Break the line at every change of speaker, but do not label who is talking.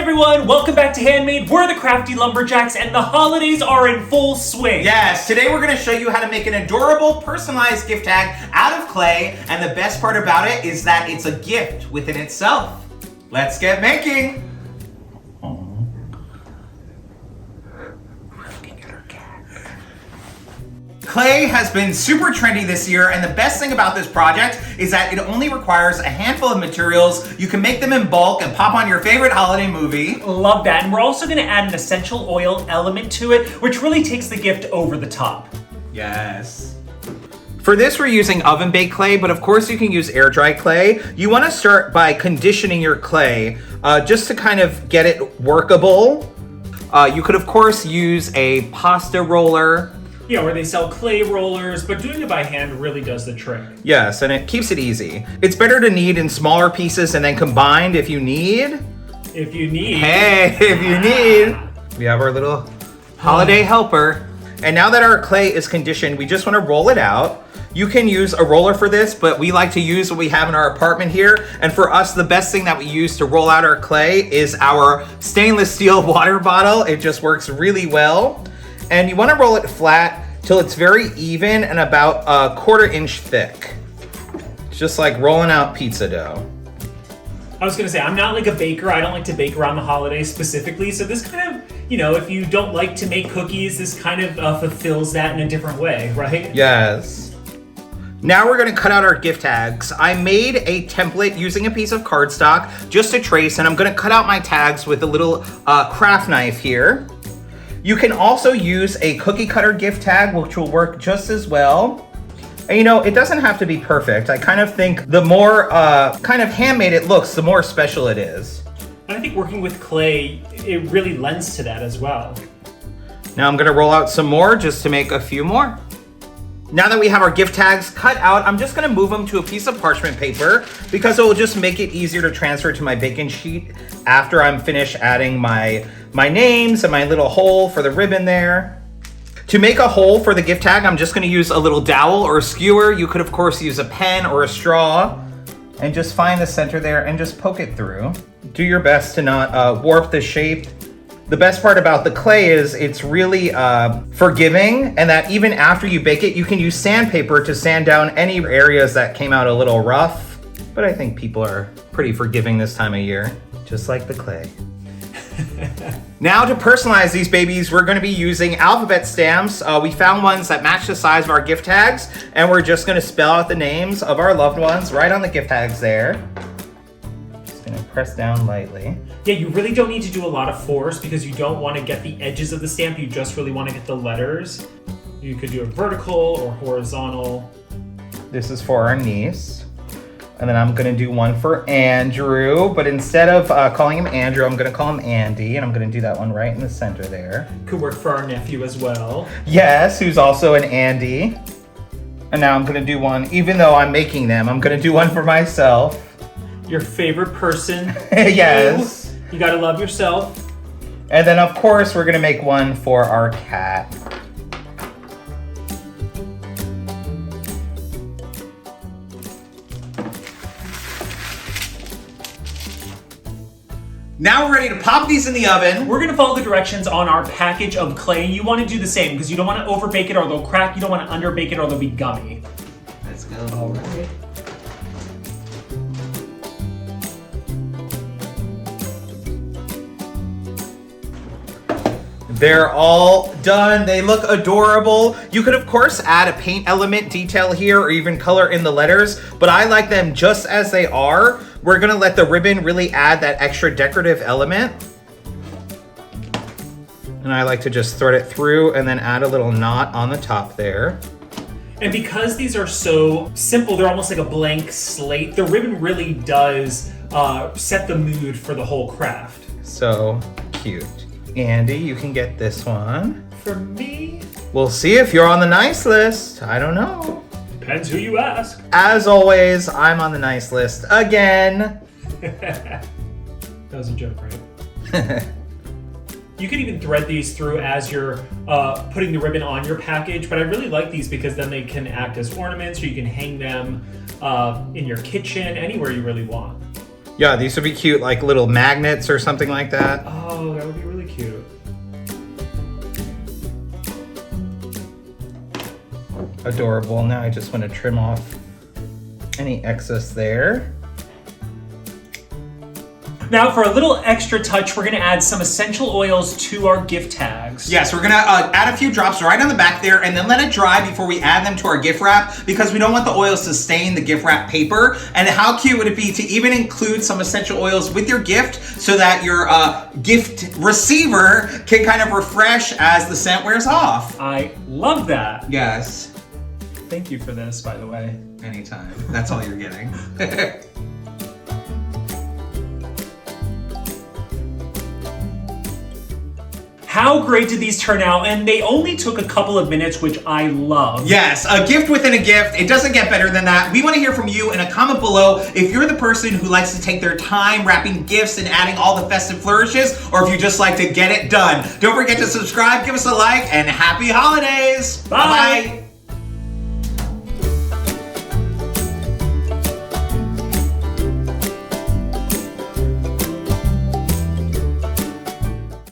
everyone, welcome back to Handmade. We're the Crafty Lumberjacks and the holidays are in full swing.
Yes, today we're going to show you how to make an adorable personalized gift tag out of clay, and the best part about it is that it's a gift within itself. Let's get making. Clay has been super trendy this year, and the best thing about this project is that it only requires a handful of materials. You can make them in bulk and pop on your favorite holiday movie.
Love that. And we're also going to add an essential oil element to it, which really takes the gift over the top.
Yes. For this, we're using oven baked clay, but of course you can use air dry clay. You want to start by conditioning your clay just to kind of get it workable. You could of course use a pasta roller.
Yeah, where they sell clay rollers, but doing it by hand really does the trick.
Yes, and it keeps it easy. It's better to knead in smaller pieces and then combined if you need.
If you need.
Hey, if you need. We have our little holiday helper. And now that our clay is conditioned, we just want to roll it out. You can use a roller for this, but we like to use what we have in our apartment here. And for us, the best thing that we use to roll out our clay is our stainless steel water bottle. It just works really well. And you want to roll it flat till it's very even and about a 1/4 inch thick. It's just like rolling out pizza dough.
I was going to say, I'm not like a baker. I don't like to bake around the holidays specifically. So this kind of, you know, if you don't like to make cookies, this kind of fulfills that in a different way, right?
Yes. Now we're going to cut out our gift tags. I made a template using a piece of cardstock just to trace, and I'm going to cut out my tags with a little craft knife here. You can also use a cookie cutter gift tag, which will work just as well. And you know, it doesn't have to be perfect. I kind of think the more kind of handmade it looks, the more special it is.
I think working with clay, it really lends to that as well.
Now I'm gonna roll out some more just to make a few more. Now that we have our gift tags cut out, I'm just gonna move them to a piece of parchment paper because it will just make it easier to transfer to my baking sheet after I'm finished adding my names and my little hole for the ribbon there. To make a hole for the gift tag, I'm just gonna use a little dowel or a skewer. You could of course use a pen or a straw and just find the center there and just poke it through. Do your best to not warp the shape. The best part about the clay is it's really forgiving, and that even after you bake it, you can use sandpaper to sand down any areas that came out a little rough. But I think people are pretty forgiving this time of year, just like the clay. Now to personalize these babies, we're going to be using alphabet stamps. We found ones that match the size of our gift tags, and we're just going to spell out the names of our loved ones right on the gift tags there. Just going to press down lightly.
Yeah, you really don't need to do a lot of force because you don't want to get the edges of the stamp. You just really want to get the letters. You could do a vertical or horizontal.
This is for our niece. And then I'm gonna do one for Andrew, but instead of calling him Andrew, I'm gonna call him Andy, and I'm gonna do that one right in the center there.
Could work for our nephew as well.
Yes, who's also an Andy. And now I'm gonna do one, even though I'm making them, I'm gonna do one for myself.
Your favorite person.
Yes.
You gotta love yourself.
And then of course, we're gonna make one for our cat. Now we're ready to pop these in the oven.
We're gonna follow the directions on our package of clay. You wanna do the same because you don't wanna over bake it or they'll crack. You don't wanna under bake it or they'll be gummy.
Let's go.
All right.
They're all done. They look adorable. You could of course add a paint element detail here or even color in the letters, but I like them just as they are. We're gonna let the ribbon really add that extra decorative element. And I like to just thread it through and then add a little knot on the top there.
And because these are so simple, they're almost like a blank slate, the ribbon really does set the mood for the whole craft.
So cute. Andy, you can get this one.
For me?
We'll see if you're on the nice list. I don't know.
Depends who you ask.
As always, I'm on the nice list again.
That was a joke, right? You could even thread these through as you're putting the ribbon on your package, but I really like these because then they can act as ornaments or you can hang them in your kitchen, anywhere you really want.
Yeah, these would be cute, like little magnets or something like that.
Oh, that would be really cute.
Adorable. Now I just want to trim off any excess there.
Now for a little extra touch, we're gonna add some essential oils to our gift tags.
Yes, we're gonna add a few drops right on the back there and then let it dry before we add them to our gift wrap because we don't want the oils to stain the gift wrap paper. And how cute would it be to even include some essential oils with your gift so that your gift receiver can kind of refresh as the scent wears off.
I love that.
Yes.
Thank you for this, by the way.
Anytime. That's all you're getting.
How great did these turn out? And they only took a couple of minutes, which I love.
Yes, a gift within a gift. It doesn't get better than that. We want to hear from you in a comment below if you're the person who likes to take their time wrapping gifts and adding all the festive flourishes, or if you just like to get it done. Don't forget to subscribe, give us a like, and happy holidays.
Bye.
Bye-bye.